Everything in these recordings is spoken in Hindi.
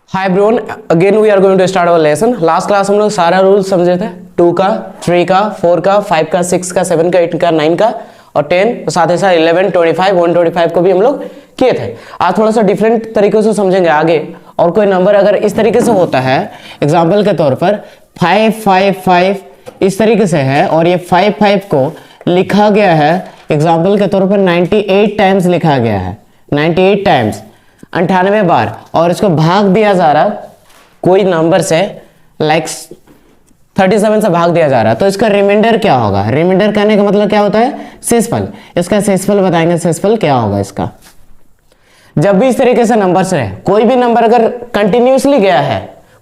Hi everyone, again we are going to start our lesson. Last class हम लोग सारा रूल समझे थे, 2 का, 3 का, 4 का, 5 का, 6 का, 7 का, 8 का, 9 का और 10, तो साथ ही साथ 11, 25, 125 को भी हम लोग किए थे। आज थोड़ा सा डिफरेंट तरीके से समझेंगे आगे। और कोई नंबर अगर इस तरीके से होता है, एग्जाम्पल के तौर पर 555 इस तरीके से है और ये 55 को लिखा गया है एग्जाम्पल के तौर पर 98 टाइम्स लिखा गया है, 98 टाइम्स, 98 बार, और इसको भाग दिया जा रहा कोई नंबर से, लाइक 37 से भाग दिया जा रहा, तो इसका रिमाइंडर क्या होगा? रिमाइंडर कहने का मतलब क्या होता है? शेषफल। इसका शेषफल बताएंगे, शेषफल क्या होगा इसका। जब भी इस तरीके से नंबर से कोई भी नंबर अगर कंटिन्यूसली गया है,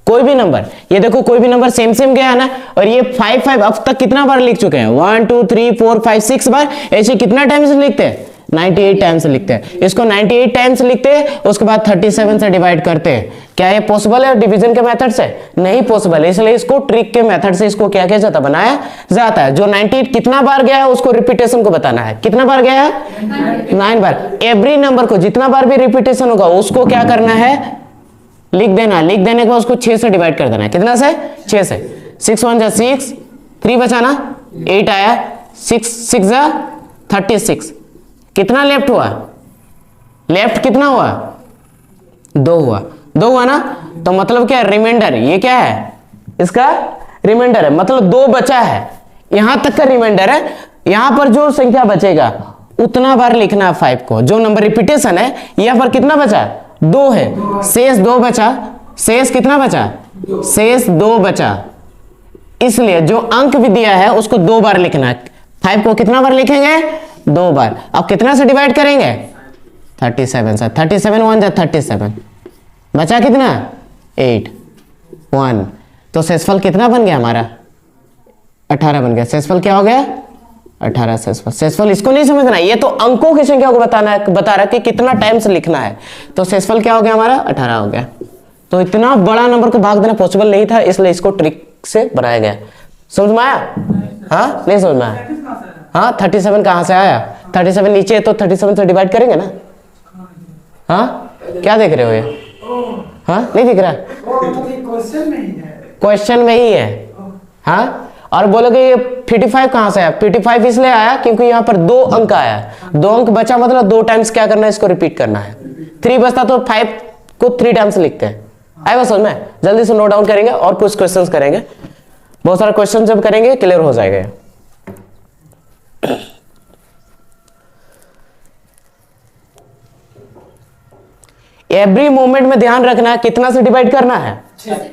कोई भी नंबर, ये देखो कोई भी नंबर सेम सेम गया है ना, और ये 55 अब तक कितना बार लिख चुके हैं? 1 2 3 4 5 6 बार। ऐसे कितना टाइम्स लिखते हैं? 98 टाइम्स लिखते हैं। इसको 98 टाइम्स लिखते हैं, उसके बाद 37 से डिवाइड करते हैं। क्या ये पॉसिबल है डिवीजन के मेथड से? नहीं पॉसिबल है, इसलिए इसको ट्रिक के मेथड से इसको क्या किया जाता है? बनाया जाता है। जो 98 कितना बार गया है उसको रिपीटेशन को बताना है। कितना बार गया है? 9 बार। एवरी नंबर को जितना बार भी रिपीटेशन होगा उसको क्या करना है? लिख देना। लिख देने के बाद उसको 6 से डिवाइड कर देना है। कितना से? 6 से। 6 1 जा 6, 3 बचा ना, 8 आया, 6 6 जा 36। कितना लेफ्ट हुआ? लेफ्ट कितना हुआ? 2 हुआ। 2 हुआ ना, तो मतलब क्या है? रिमाइंडर। ये क्या है? इसका रिमाइंडर है, मतलब 2 बचा है। यहां तक का रिमाइंडर है। यहां पर जो संख्या बचेगा उतना बार लिखना है 5 को। जो नंबर रिपीटेशन है यहां पर कितना बचा? 2 है। शेष 2 बचा। शेष कितना बचा? शेष 2 बचा। इसलिए जो अंक भी दिया है उसको 2 बार लिखना है। 5 को कितना बार लिखेंगे? 2 बार। अब कितना से डिवाइड करेंगे? 37 से। 37 1 जा 37, बचा कितना? 8 1। तो शेषफल कितना बन गया हमारा? 18 बन गया। शेषफल क्या हो गया? 18 शेषफल। शेषफल इसको नहीं समझना है, ये तो अंकों की संख्या को बताना है, बता रहा है कि कितना टाइम्स लिखना है। तो शेषफल क्या हो गया हमारा? 18 हो गया। तो इतना बड़ा नंबर को भाग देना पॉसिबल नहीं था, इसलिए इसको ट्रिक से बनाया गया। समझ में आया? हाँ, नहीं समझ में आया? हाँ, 37 कहां से आया? 37 नीचे है तो 37 से डिवाइड करेंगे ना। हाँ, क्या देख रहे हो ये? हाँ, नहीं दिख रहा? क्वेश्चन में ही है। हाँ, और बोलोगे ये 55 कहां से आया? 55 इसलिए आया क्योंकि यहाँ पर 2 अंक आया। 2 अंक बचा मतलब 2 टाइम्स क्या करना है? इसको रिपीट करना है। 3 बचता तो 5 को 3 टाइम्स लिखते हैं। आएगा समझ में? जल्दी से नोट डाउन करेंगे और कुछ क्वेश्चंस करेंगे। बहुत सारे क्वेश्चन जब करेंगे क्लियर हो जाएगा। एवरी मोमेंट में ध्यान रखना है कितना से डिवाइड करना है?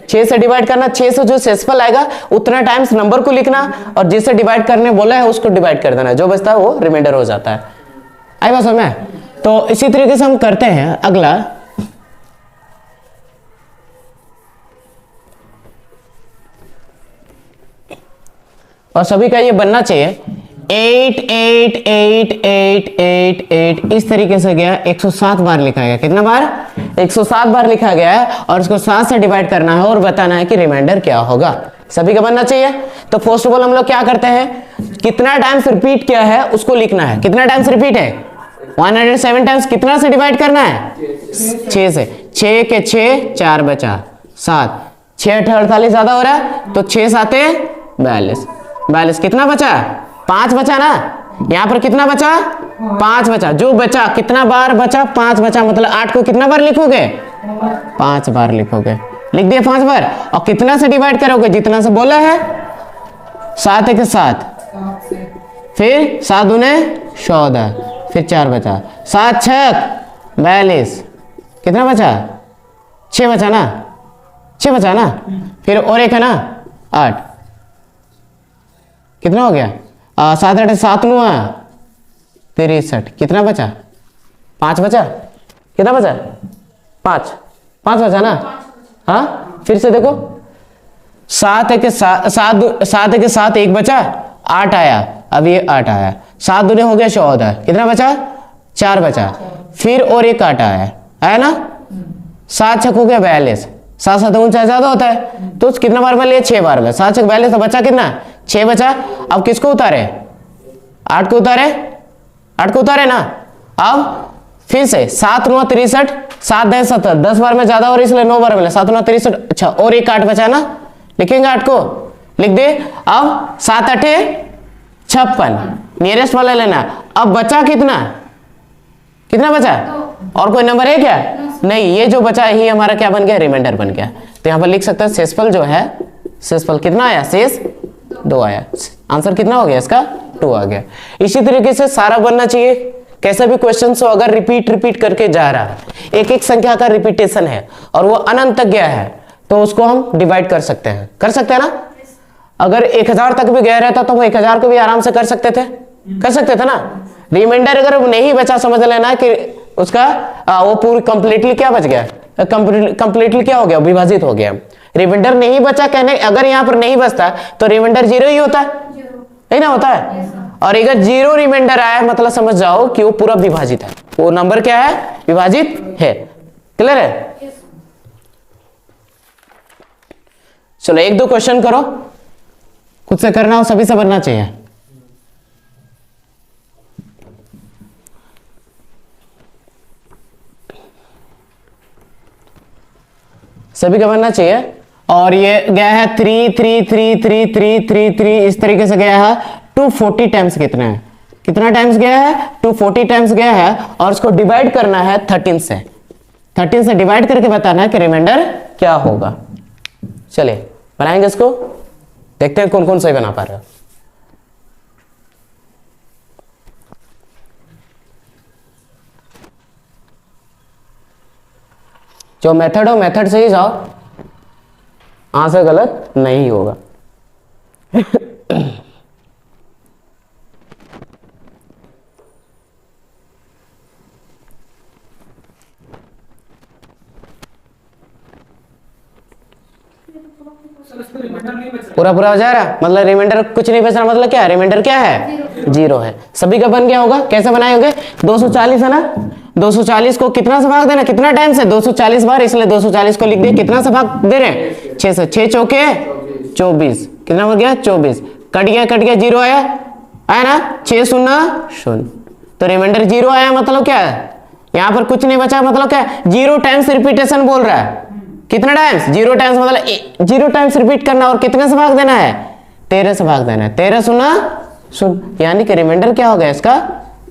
6 से डिवाइड करना। 6 से जो शेषफल आएगा उतना टाइम्स नंबर को लिखना और जिससे डिवाइड करने बोला है उसको डिवाइड कर देना। जो बचता है वो रिमाइंडर हो जाता है। आएगा समझ में? तो इसी तरीके से हम करते हैं अगला। और सभी का ये बनना चाहिए 8 8 8 8 8 8 इस तरीके से गया। 107 बार लिखा गया। कितना बार? 107 बार लिखा गया है और इसको 7 से डिवाइड करना है और बताना है कि रिमाइंडर क्या होगा। सभी का बनना चाहिए। तो फर्स्ट ऑफ ऑल हम लोग क्या करते हैं? कितना टाइम्स रिपीट किया है उसको लिखना है। कितना टाइम्स रिपीट है? 107 टाइम्स। कितना से डिवाइड करना है? 6 से। 6 के 6, 4 बचा 7, 6 48 ज्यादा हो रहा है तो 6 7 42। 42 कितना बचा? 5 बचा ना। यहां पर कितना बचा? 5 बचा। जो बचा कितना बार बचा? 5 बचा, मतलब 8 को कितना बार लिखोगे? 5 बार लिखोगे। लिख दिया 5 बार। और कितना से डिवाइड करोगे? जितना से बोला है। 7 1 7, फिर 7 दूने 14, फिर 4 बचा। 7 6 42, कितना बचा? 6 बचा ना। 6 बचा ना। फिर और एक है ना 8, कितना हो गया? 7 8 7 9 63, कितना बचा? 5 बचा। कितना बचा? 5 बचा ना। हाँ, फिर से देखो 7 1 7 1 बचा, 8 आया, अब ये 8 आया। 7 दूने हो गया 14, कितना बचा? 4 बचा। फिर और एक 8 आया ना। 7 6 हो गया 42। 7 7 49 ज्यादा होता है तो कितना बार में लिया? 6 बार में। 7 6 42 तो बचा कितना? 6 बचा। अब किसको उतारे? 8 को उतारे। 8 को उतारे ना। अब फिर से 7 9 63, 7 10 70, 10 बार में ज्यादा और इसलिए 9 बार मिला, 7 9 63। अच्छा और एक 8 बचा ना, लिखेंगे 8 को, लिख दे। अब 7 8 56, नियरेस्ट वाला लेना। अब बचा कितना, कितना बचा, और कोई नंबर है क्या, नहीं, ये जो बचा ही हमारा क्या बन गया, रिमाइंडर बन गया। तो यहां पर लिख सकते हैं शेषफल जो है, शेषफल कितना आया, शेष 2 आया। आंसर कितना हो गया इसका, 2 आ गया। इसी तरीके से सारा बनना चाहिए, कैसा भी क्वेश्चन हो, अगर रिपीट करके जा रहा है, एक एक संख्या का रिपीटेशन है और वो अनंत तक गया है, तो उसको हम डिवाइड कर सकते हैं, कर सकते हैं ना। अगर 1000 तक भी गया रहता तो वो 1000 को भी आराम से कर सकते थे, कर सकते थे ना। रिमाइंडर अगर नहीं बचा, समझ लेना कि उसका वो पूरी कंप्लीटली क्या बच गया, कंप्लीटली क्या हो गया, विभाजित हो गया। रिमाइंडर नहीं बचा कहने, अगर यहां पर नहीं बचता तो रिमाइंडर 0 ही होता है ना, होता है। और अगर 0 रिमाइंडर आया मतलब समझ जाओ कि वो पूरा विभाजित है, वो नंबर क्या है, विभाजित है। क्लियर है। चलो 1 2 क्वेश्चन करो, खुद से करना हो, सभी से बनना चाहिए। सभी का बनना चाहिए। और ये गया है 3 3 3 3 3 3 3, इस तरीके से गया है 240 टाइम्स। कितना है, कितना टाइम्स गया है, 240 टाइम्स गया है। और इसको डिवाइड करना है 13 से, 13 से डिवाइड करके बताना है कि रिमाइंडर क्या होगा। चलिए बनाएंगे इसको, देखते हैं कौन कौन सही बना पा रहे हो। जो मेथड हो मेथड से ही जाओ, आंसर गलत नहीं होगा। पूरा पूरा हो जा रहा, मतलब रिमाइंडर कुछ नहीं बच रहा, मतलब क्या है, रिमाइंडर क्या है, 0 है। सभी का बन गया होगा, कैसे बनाए 240 है ना, 240 को कितना से भाग देना, कितना टाइम से, 240 बार, इसलिए 240 को लिख दे, कितना से भाग दे रहे हैं, 6 से, 6 चौके 24, कितना हो गया 24, कट गया 0 आया ना, 6 0 0, तो रिमाइंडर 0 आया, मतलब क्या है, यहां पर कुछ नहीं बचा, मतलब क्या है, 0 टाइम्स रिपीटेशन बोल रहा है। कितना टाइम्स, 0 टाइम्स, मतलब 0 टाइम्स रिपीट करना और कितने से भाग देना है, 13 से भाग देना है, 13 0 यानी कि रिमाइंडर क्या हो गया इसका,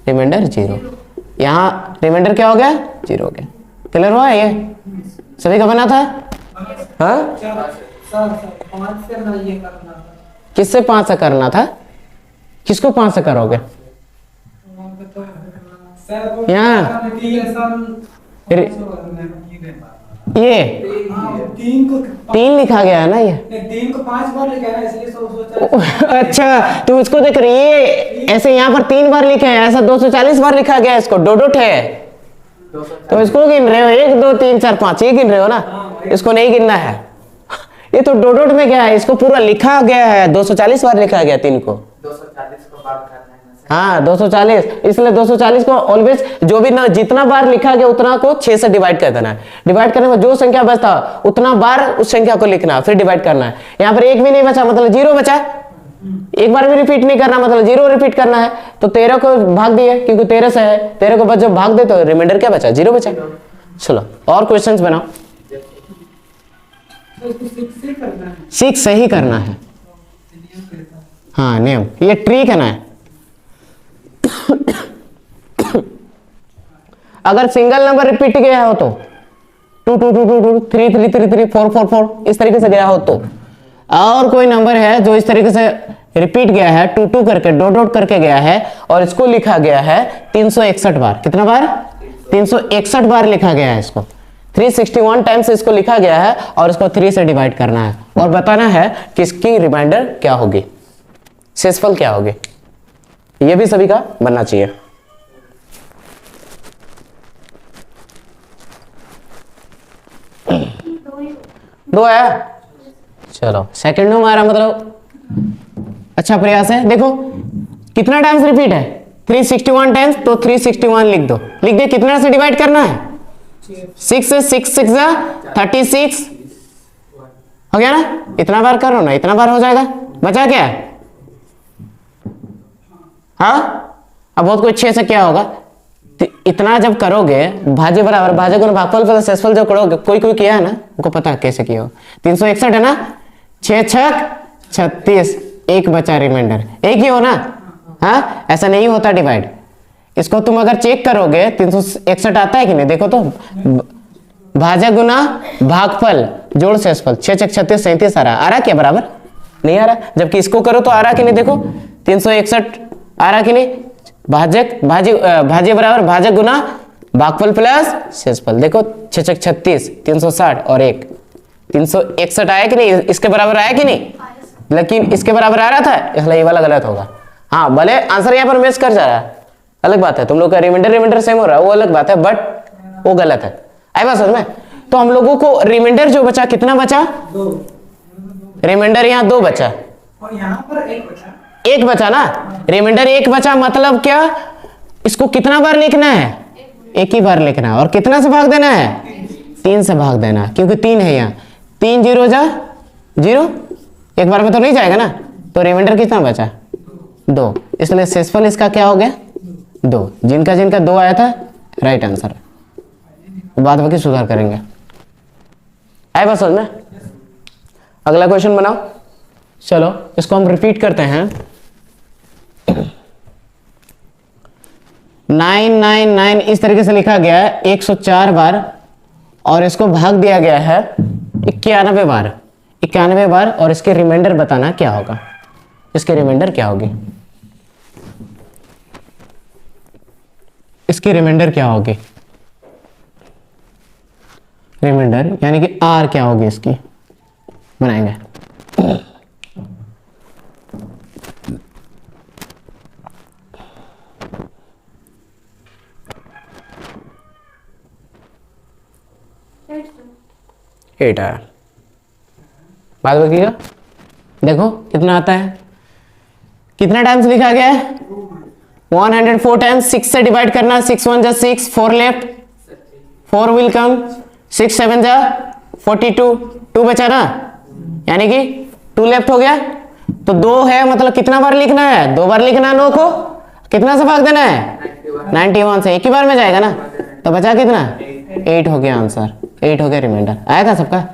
रिमाइंडर 0। यहाँ रिमाइंडर क्या हो गया, 0 हो गया। क्लियर हुआ ये, सभी का बना था। हाँ किससे 5 से करना था, किसको 5 से करोगे, यहाँ ये 3 लिखा गया है ना, ये 3 को 5 बार लिखा है इसलिए 140। अच्छा तो इसको देख रही है, ऐसे यहाँ पर 3 बार लिखा है, ऐसा 240 बार लिखा गया है, इसको डोडोट है, तो इसको गिन रहे हो 1 2 3 4 5, ये गिन रहे हो ना, इसको नहीं गिनना है, ये तो डोडोट में क्या है, इसको पूरा लिखा गया है, 240 बार लिखा गया 3 को, 240 को बार करना है। हाँ 240, इसलिए 240 को ऑलवेज जो भी ना जितना बार लिखा गया उतना को 6 से डिवाइड कर देना है। डिवाइड करने में जो संख्या बचता उतना बार उस संख्या को लिखना, फिर डिवाइड करना है। यहाँ पर 1 भी नहीं बचा, मतलब 0 बचा, एक बार भी रिपीट नहीं करना, मतलब 0 रिपीट करना है। तो 13 को भाग दिए, क्योंकि 13 से है, 13 को जब भाग दे तो रिमाइंडर क्या बचा, 0 बचा। चलो और क्वेश्चंस बनाओ, 6 से ही करना है, हाँ नियम, ये ट्रिक है ना। अगर सिंगल नंबर रिपीट गया हो तो 2 2 2 2 2 3 3 3 3 4 4 4 इस तरीके से गया हो तो, और कोई नंबर है जो इस तरीके से रिपीट गया है 2 2 करके डॉट डॉट करके गया है और इसको लिखा गया है 361 बार, कितना बार 361 बार लिखा गया है, इसको 361 टाइम्स इसको लिखा गया है और इसको 3 से डिवाइड करना है और बताना है कि इसकी रिमाइंडर क्या होगी, शेषफल क्या होगी। ये भी सभी का बनना चाहिए। दो है, चलो सेकंड हमारा मतलब अच्छा प्रयास है। देखो कितना टाइम्स रिपीट है 361 टाइम्स, तो 361 लिख दो, लिख दे, कितना से डिवाइड करना है 6 से, 6 6 36 हो गया ना, इतना बार करो ना, इतना बार हो जाएगा, बचा क्या, हाँ अब बहुत कोई 6 से क्या होगा इतना जब करोगे भाज्य बराबर भाज्य गुना भागफल प्लस शेषफल जब करोगे, कोई कोई किया है ना, उनको पता है कैसे किया हो। 361 है ना, 6 छक 36, एक बचा रिमाइंडर, एक ही हो ना। हाँ, ऐसा नहीं होता डिवाइड। इसको तुम अगर चेक करोगे 361 आता है कि नहीं, देखो तो भाज्य गुना भागफल जोड़ शेषफल, 6 छक 36 37 आ रहा क्या बराबर? नहीं आ रहा। जबकि इसको करो तो आ रहा कि नहीं, देखो 361 आ रहा कि नहीं, भाजक भाज्य बराबर भाजक गुना भागफल प्लस शेषफल। देखो 6 छक 36, 360 और 1, 361 आया कि नहीं, इसके बराबर आया कि नहीं, लेकिन इसके बराबर आ रहा था, इसलिए ये वाला गलत होगा। हाँ, भले आंसर यहाँ पर मैच कर जा रहा है, अलग बात है। तुम लोग का रिमाइंडर सेम हो रहा है, वो अलग बात है, बट वो गलत है। आई बात समझ में? तो हम लोगों को रिमाइंडर जो बचा, कितना बचा? 2। रिमाइंडर यहाँ 2 बचा और यहाँ पर 1 बचा। 1 बचा ना, रिमाइंडर 1 बचा, मतलब क्या, इसको कितना बार लिखना है? एक ही बार लिखना है। और कितना से भाग देना है? 3 से भाग देना, क्योंकि 3 है यहाँ। 3 0 जा 0, एक बार में तो नहीं जाएगा ना, तो रिमाइंडर कितना बचा? 2, इसलिए शेषफल इसका क्या हो गया? 2। जिनका जिनका 2 आया था राइट आंसर। बाद बाकी सुधार करेंगे। आए बात समझ में? अगला क्वेश्चन बनाओ। चलो इसको हम रिपीट करते हैं। 999 इस तरीके से लिखा गया है 104 बार, और इसको भाग दिया गया है 91 बार। 91 बार, और इसके रिमाइंडर बताना क्या होगा। इसके रिमाइंडर क्या होगी? इसकी रिमाइंडर क्या होगी? रिमाइंडर यानी कि आर क्या होगी इसकी, बनाएंगे। एट आया। बात बकिएगा, देखो कितना आता है, कितना टाइम्स लिखा गया है? 104 टाइम्स। 6 से डिवाइड करना, 6 1 जा 6, 4 लेफ्ट, 4 विल कम, 6 7 जा 42, 2 बचा ना, यानी कि 2 लेफ्ट हो गया। तो 2 है, मतलब कितना बार लिखना है? 2 बार लिखना है। 9 को कितना से भाग देना है? 91 से। एक ही बार में जाएगा ना, तो बचा कितना? 8 हो गया आंसर। 8 हो गया रिमाइंडर। आया था सबका?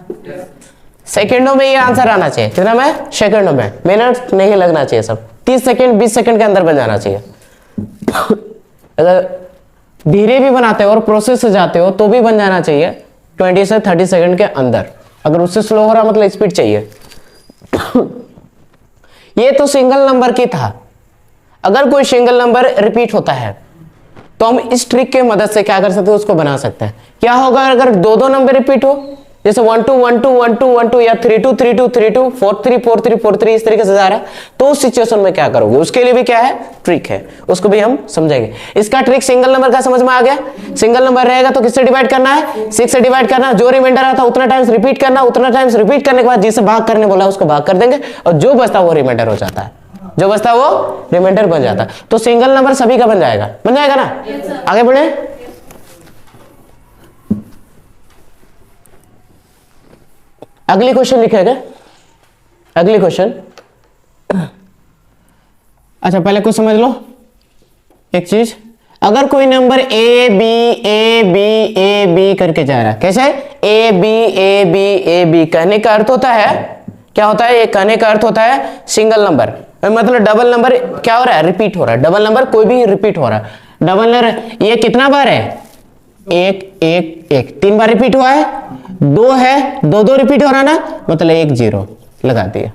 सेकंडों में ये आंसर आना चाहिए। कितना में? सेकंडों में, मिनट नहीं लगना चाहिए। सब 30 सेकंड 20 सेकंड के अंदर बन जाना चाहिए। अगर धीरे भी बनाते हो और प्रोसेस से जाते हो तो भी बन जाना चाहिए 20 से 30 सेकंड के अंदर। अगर उससे स्लो हो रहा मतलब स्पीड चाहिए। ये तो सिंगल नंबर की था। अगर कोई सिंगल नंबर रिपीट होता है तो हम इस ट्रिक के मदद से क्या कर सकते हैं, उसको बना सकते हैं। क्या होगा अगर 2 नंबर रिपीट हो, जैसे 1 2 1 2 1 2 1 2 या 3 2 3 2 3 2 4 3 4 3 4 3 इस तरीके से जा रहा है, तो उस सिचुएशन में क्या करोगे, उसके लिए भी क्या है ट्रिक है, उसको भी हम समझेंगे। इसका ट्रिक सिंगल नंबर का समझ में आ गया। सिंगल नंबर रहेगा तो किससे डिवाइड करना है? 6 से डिवाइड करना, जो रिमाइंडर आता है उतना टाइम्स रिपीट करना, उतना टाइम्स रिपीट करने के बाद जिसे भाग करने बोला उसको भाग कर देंगे, और जो बचता वो रिमाइंडर हो जाता है, जो बचता वो रिमाइंडर बन जाता है। तो सिंगल नंबर सभी का बन जाएगा ना। आगे बढ़े। अगली क्वेश्चन लिखेगा, अगली क्वेश्चन। अच्छा पहले कुछ समझ लो एक चीज। अगर कोई नंबर ए बी करके जा रहा है, कैसे? ए बी कहने का अर्थ होता है, क्या होता है? ये कहने का अर्थ होता है सिंगल नंबर, मतलब डबल नंबर क्या हो रहा है? रिपीट हो रहा है। डबल नंबर कोई भी रिपीट हो रहा है। डबल नंबर ये कितना बार है? 1 1 1, 3 बार रिपीट हुआ है। 2 है, 2 रिपीट हो रहा ना, मतलब 1 0 लगा दिया।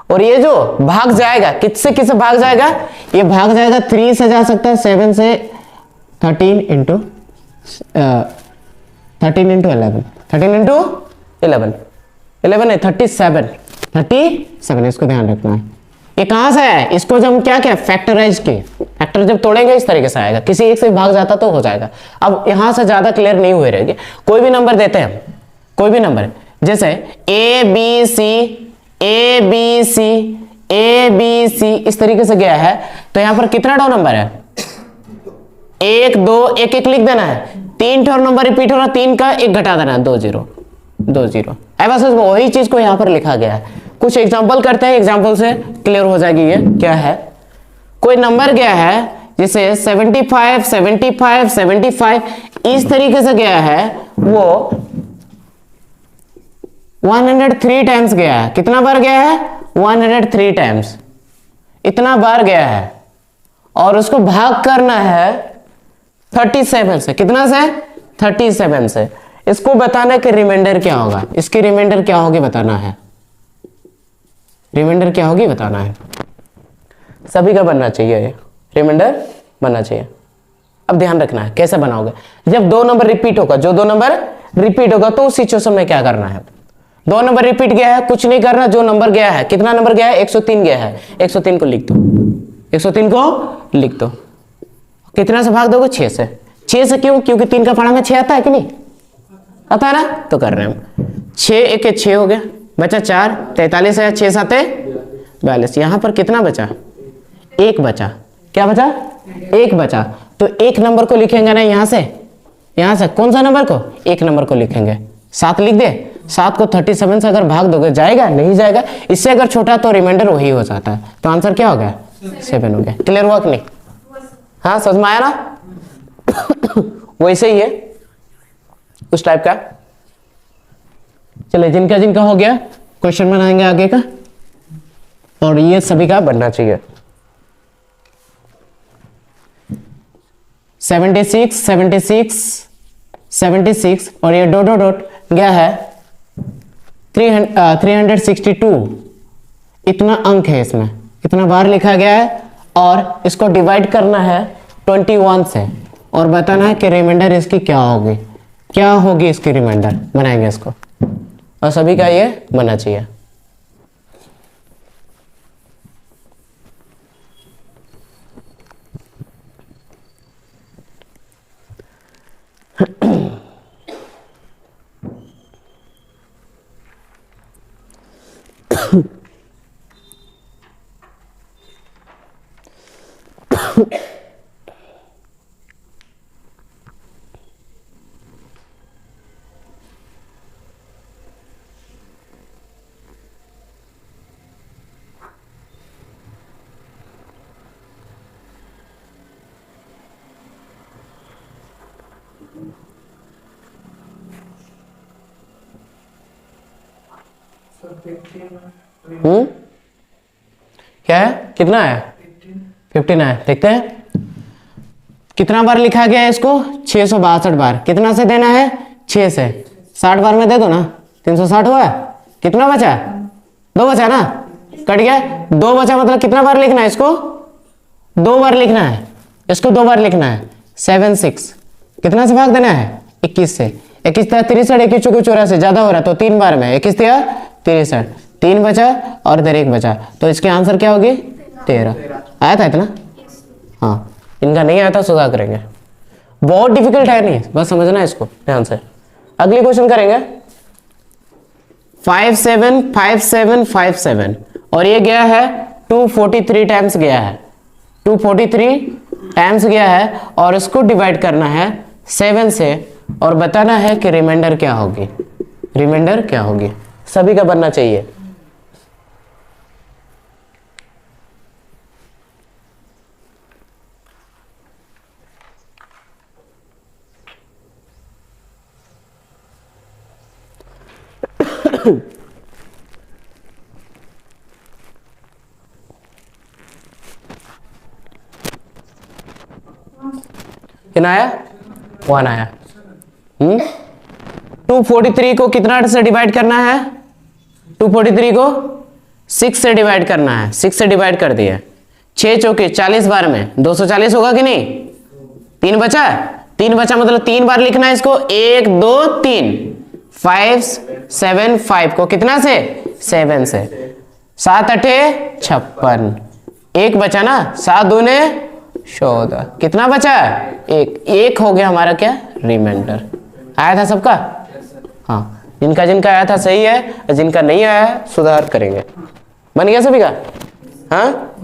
और ये जो भाग जाएगा किससे किससे भाग जाएगा? ये भाग जाएगा 3 से जा सकता है, 7 से 13 इंटू 13 इंटू 11, 13 इंटू 11 है 37, इसको ध्यान रखना है। ये कहां से है? इसको जब क्या क्या फैक्टराइज किए, फैक्टर जब तोड़ेंगे इस तरीके से आएगा। किसी एक से भाग जाता तो हो जाएगा। अब यहां से ज्यादा क्लियर नहीं हुए रहेगी। कोई भी नंबर देते हैं, कोई भी नंबर, जैसे ए बी सी इस तरीके से गया है, तो यहां पर कितना डो नंबर है? 1 2 1 1 लिख देना है। 3 ठो नंबर रिपीट हो रहा, 3 का 1 घटा देना है, 2 0 2 0। बस वही चीज को यहां पर लिखा गया है। कुछ एग्जांपल करते हैं, एग्जांपल से क्लियर हो जाएगी। ये क्या है? कोई नंबर गया है जिसे 75 75 75 इस तरीके से गया है, वो 103 टाइम्स गया है। कितना बार गया है? 103 टाइम्स, इतना बार गया है। और उसको भाग करना है 37 से। कितना से? 37 से। इसको बताना कि रिमाइंडर क्या होगा, इसकी रिमाइंडर क्या होगी बताना है, रिमाइंडर क्या होगी बताना है। सभी का बनना चाहिए, ये रिमाइंडर बनना चाहिए। अब ध्यान रखना है कैसे बनाओगे। जब दो नंबर रिपीट होगा, जो दो नंबर रिपीट होगा तो उस सिचुएशन में क्या करना है। दो नंबर रिपीट गया है, कुछ नहीं करना, जो नंबर गया है, कितना नंबर गया है? 103 गया है, 103 को लिख दो, 103 को लिख दो। कितना से भाग दोगे? 6 से। 6 से क्यों? क्योंकि 3 का फाड़ा में 6 आता है कि नहीं आता है ना, तो कर रहे हैं हम। 6 एक 6 हो गया, बचा 4, 43 है, 6 7 42। यहां पर कितना बचा? 1 बचा। क्या बचा? 1 बचा। तो एक नंबर को लिखेंगे ना यहां से, यहां से कौन सा नंबर को? 1 नंबर को लिखेंगे। 7 लिख दे। 7 को 37 से अगर भाग दोगे जाएगा? नहीं जाएगा। इससे अगर छोटा तो रिमाइंडर वही हो जाता है। तो आंसर क्या हो गया? 7 हो गया। क्लियर हुआ कि नहीं? हाँ समझ में आया ना? वैसे ही है उस टाइप का। चलिए जिनका जिनका हो गया क्वेश्चन बनाएंगे आगे का, और ये सभी का बनना चाहिए। 76 76 76 और ये डॉट डॉट डॉट गया है 362। इतना अंक है इसमें, इतना बार लिखा गया है। और इसको डिवाइड करना है 21 से और बताना है कि रिमाइंडर इसकी क्या होगी, क्या होगी इसकी रिमाइंडर। बनाएंगे इसको और सभी का ये बनना चाहिए। क्या है? कितना है? 15 है। देखते हैं कितना बार लिखा गया है इसको? 662 बार। कितना से देना है? 6 से। 60 बार में दे दो ना, 360 हुआ है। कितना बचा? 2 बचा ना, कट गया। 2 बचा मतलब कितना बार लिखना है इसको? 2 बार लिखना है इसको, 2 बार लिखना है। 7 6 कितना से भाग देना है? 21 से। 21 था 63, 21 चौको 84, ज्यादा हो रहा तो 3 बार में 21 था 63, 3 बचा और इधर 1 बचा। तो इसके आंसर क्या होगी? 13। आया था इतना? हाँ, इनका नहीं आया था सुधार करेंगे। बहुत डिफिकल्ट है नहीं, बस समझना है इसको ध्यान से। अगली क्वेश्चन करेंगे 5 7 5 7 5 7 और ये गया है 243 टाइम्स गया है, 243 टाइम्स गया है। और इसको डिवाइड करना है 7 से और बताना है कि रिमाइंडर क्या होगी, रिमाइंडर क्या होगी। सभी का बनना चाहिए। कितना आया? 1 आया। 243 को कितना से डिवाइड करना है? 243 को 6 से डिवाइड करना है। 6 से डिवाइड कर दिया। 6 चौके 40 बार में 240 होगा कि नहीं? 3 बचा, 3 बचा मतलब 3 बार लिखना है इसको। 1 2 3 5 7 5 को कितना से? 7 से। 7 8 56, 1 बचा ना, 7 दूने 14, कितना बचा? 1 हो गया हमारा क्या? रिमाइंडर। आया था सबका? हाँ, जिनका जिनका आया था सही है, जिनका नहीं आया है सुधार करेंगे। बन गया सभी का? हाँ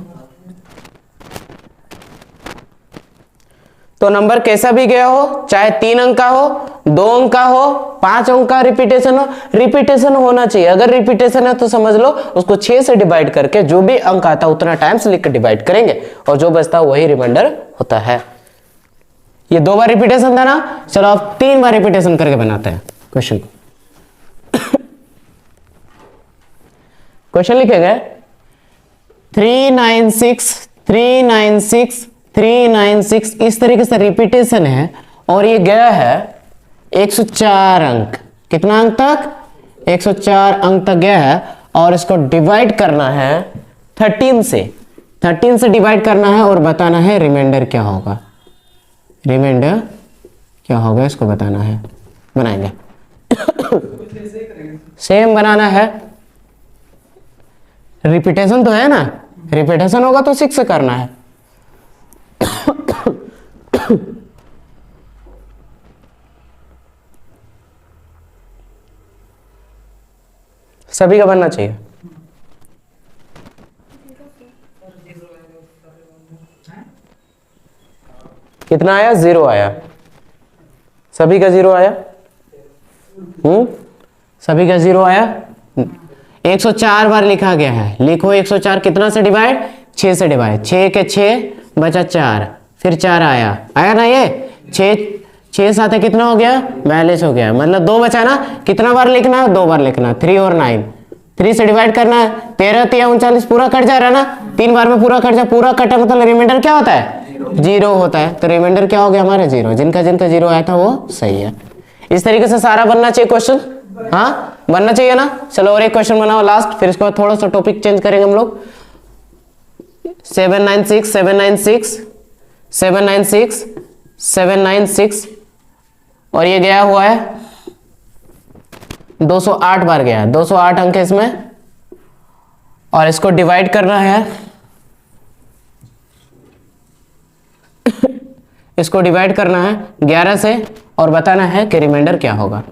तो नंबर कैसा भी गया हो, चाहे 3 अंक का हो, 2 अंक का हो, 5 अंक का रिपीटेशन हो, रिपीटेशन होना चाहिए। अगर रिपीटेशन है तो समझ लो उसको 6 से डिवाइड करके जो भी अंक आता है उतना टाइम्स लिख के डिवाइड करेंगे और जो बचता है वही रिमाइंडर होता है। ये 2 बार रिपीटेशन था ना, चलो अब 3 बार रिपीटेशन करके बनाते हैं क्वेश्चन। क्वेश्चन लिखेंगे 396 396 396, इस तरीके से रिपीटेशन है और ये गया है 104 अंक। कितना अंक तक? 104 अंक तक गया है और इसको डिवाइड करना है 13 से। 13 से डिवाइड करना है और बताना है रिमाइंडर क्या होगा। रिमाइंडर क्या होगा इसको बताना है। बनाएंगे सेम बनाना है। रिपीटेशन तो है ना, रिपीटेशन होगा तो 6 से करना है। सभी का बनना चाहिए। कितना आया? 0 आया। सभी का 0 आया। सभी का 0 आया। 104 बार लिखा गया है। लिखो 104 कितना से डिवाइड? 6 से डिवाइड। 6 के 6 बचा 4, फिर 4 आया। आया ना ये 6 साथ कितना हो गया? 42 हो गया। मतलब 2 बचा ना। कितना बार लिखना है? 2 बार लिखना। 3 और 9, 3 से डिवाइड करना है। 13 3 39 पूरा कट जा रहा है ना। 3 बार में पूरा कट जा। पूरा कटा मतलब रिमाइंडर क्या होता है? 0 होता है। तो रिमाइंडर क्या हो गया हमारे? 0। जिनका जिनका 0 आया था वो सही है। इस तरीके से सारा बनना चाहिए क्वेश्चन। हाँ बनना चाहिए ना। चलो और एक क्वेश्चन बनाओ लास्ट, फिर इसके बाद थोड़ा सा टॉपिक चेंज करेंगे हम लोग। 796 796 796 796 और ये गया हुआ है 208 बार गया है। 208 अंक है इसमें और इसको डिवाइड करना है। इसको डिवाइड करना है 11 से और बताना है कि रिमाइंडर क्या होगा।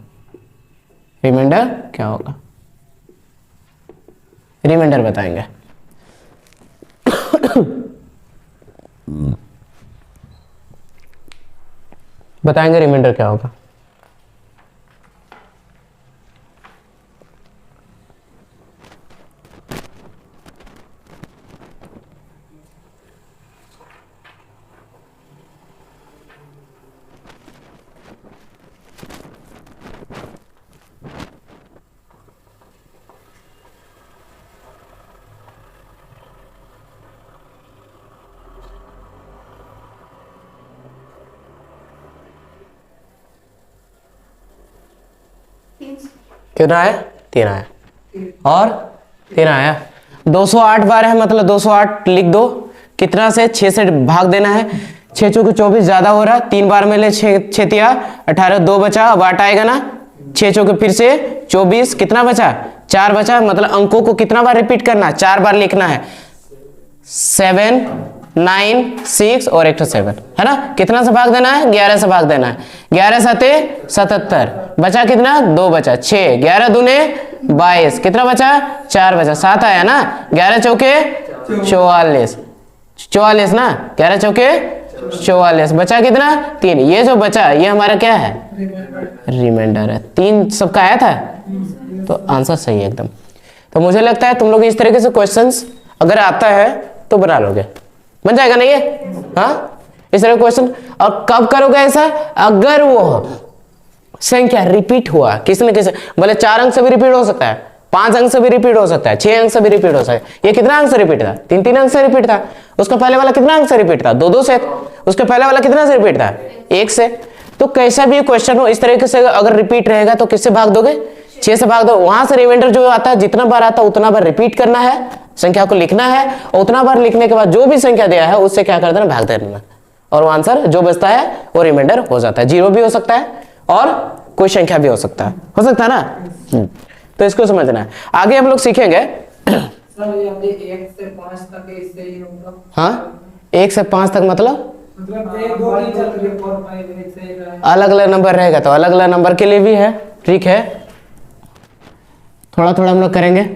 रिमाइंडर क्या होगा? रिमाइंडर बताएंगे। बताएंगे रिमाइंडर क्या होगा। कितना आया? 3 आया और 3 आया। 208 बार है मतलब 208 लिख दो। कितना से? 6 से भाग देना है। 6 चौके 24 ज्यादा हो रहा है। 3 बार में ले 6 तिया 18, 2 बचा। अब 8 आएगा ना। 6 चौके फिर से 24, कितना बचा? 4 बचा। मतलब अंकों को कितना बार रिपीट करना है? 4 बार लिखना है। 7 9 6 और 1 7 है ना। कितना से भाग देना है? 11 से भाग देना है। 11 7 77 बचा। कितना? 2 बचा। 6 11 दूने 22, कितना बचा? 4 बचा। 7 आया ना। 11 चौके 44 44 ना। 11 चौके 44 बचा। कितना? 3। ये जो बचा ये हमारा क्या है? रिमाइंडर है। 3 सबका आया था तो आंसर सही है एकदम। तो मुझे लगता है तुम लोग इस तरीके से क्वेश्चंस अगर आता है तो बना लोगे। बन जाएगा ना ये? हाँ इस तरह क्वेश्चन। और कब करोगे ऐसा? अगर वो संख्या रिपीट हुआ किसी न किसी, भले 4 अंक से भी रिपीट हो सकता है, 5 अंक से भी रिपीट हो सकता है, 6 अंक से भी रिपीट हो सकता है। ये कितना अंक से रिपीट था? 3 अंक से रिपीट था। उसका पहले वाला कितना अंक से रिपीट था? 2 से। उसके पहले वाला कितना से रिपीट था? 1 से। तो कैसा भी क्वेश्चन हो इस तरीके से अगर रिपीट रहेगा तो किससे भाग दोगे? 6 से भाग दो। वहां से रिमाइंडर जो आता है जितना बार आता है उतना बार रिपीट करना है, संख्या को लिखना है और उतना बार लिखने के बाद जो भी संख्या दिया है उससे क्या कर देना? भाग देना। और वो आंसर जो बचता है वो रिमाइंडर हो जाता है। 0 भी हो सकता है और कोई संख्या भी हो सकता है। हो सकता है ना। तो इसको समझना है। आगे हम लोग सीखेंगे। सर ये अभी 1 से 5 तक इससे ही होगा। हाँ 1 से 5 तक मतलब 1 2 3 4 5 1 से अलग अलग नंबर रहेगा तो अलग अलग नंबर के लिए भी है। ठीक है थोड़ा थोड़ा हम लोग करेंगे।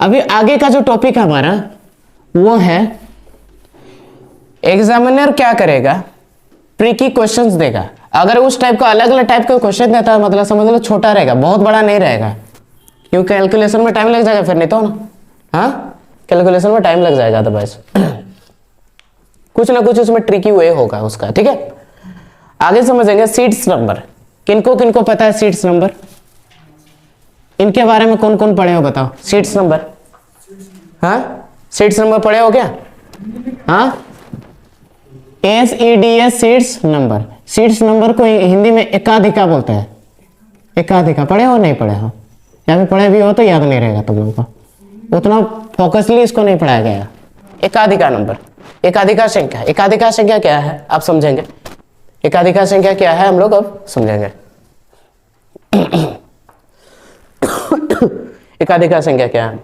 अभी आगे का जो टॉपिक है हमारा वो है एग्जामिनर क्या करेगा ट्रिकी क्वेश्चंस देगा। अगर उस टाइप का अलग अलग टाइप का क्वेश्चन देता है मतलब समझ लो छोटा रहेगा, बहुत बड़ा नहीं रहेगा, क्योंकि कैलकुलेशन में टाइम लग जाएगा फिर, नहीं तो ना, हाँ कैलकुलेशन में टाइम लग जाएगा अदरवाइज। कुछ ना कुछ उसमें ट्रिकी वे होगा उसका, ठीक है। आगे समझेंगे सीड्स नंबर। किनको किनको पता है सीड्स नंबर, इनके बारे में कौन कौन पढ़े हो बताओ। सीड्स नंबर, हाँ सीड्स नंबर पढ़े हो क्या? हाँ SEDS seeds number. Seeds number को हिंदी में एकाधिका बोलते हैं। एकाधिका पढ़े हो नहीं पढ़े हो, या फिर पढ़े भी हो तो याद नहीं रहेगा तुम लोगों को, उतना फोकसली इसको नहीं पढ़ाया गया। एकाधिका नंबर, एकाधिका संख्या। एकाधिका संख्या क्या है आप समझेंगे, एकाधिका संख्या क्या है हम लोग अब समझेंगे। एकाधिका संख्या क्या है,